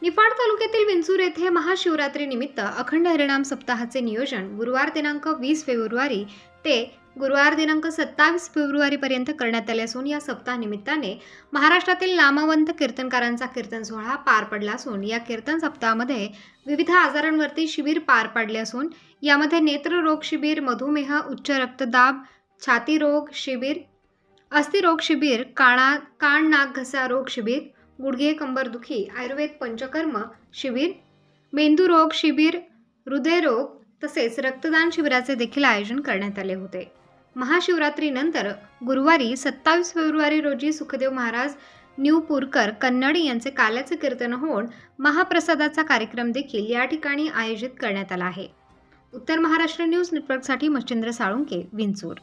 निफाड तालुक्यातील विंचूर येथे महाशिवरात्रीनिमित्त अखंड हरिनाम सप्ताहाचे नियोजन गुरुवार दिनांक 20 फेब्रुवारी ते गुरुवार दिनांक 27 फेब्रुवारीपर्यंत करण्यात आले असून या सप्ताहानिमित्ताने महाराष्ट्रातील नामवंत कीर्तनकारांचा कीर्तन सोहळा पार पडला असून या कीर्तन सप्ताहामध्ये विविध आजारांवरती शिबिर पार पडले असून यामध्ये नेत्ररोग शिबिर, मधुमेह, उच्च रक्तदाब, छाती रोग शिबिर, अस्थिरोग शिबिर, कान नाक घसा रोग शिबिर, गुडघे कंबरदुखी आयुर्वेद पंचकर्म शिबिर, मेंदू रोग शिबिर, हृदयरोग तसेच रक्तदान शिबिराचे देखील आयोजन करण्यात आले होते। महाशिवरात्रीनंतर गुरुवारी 27 फेब्रुवारी रोजी सुखदेव महाराज न्यूपूरकर कन्नड यांचे काल्याचे कीर्तन होऊन महाप्रसादाचा कार्यक्रम देखील या ठिकाणी आयोजित करण्यात आला आहे। उत्तर महाराष्ट्र न्यूज नेटवर्कसाठी मच्छिंद्र साळुंके, विंचूर।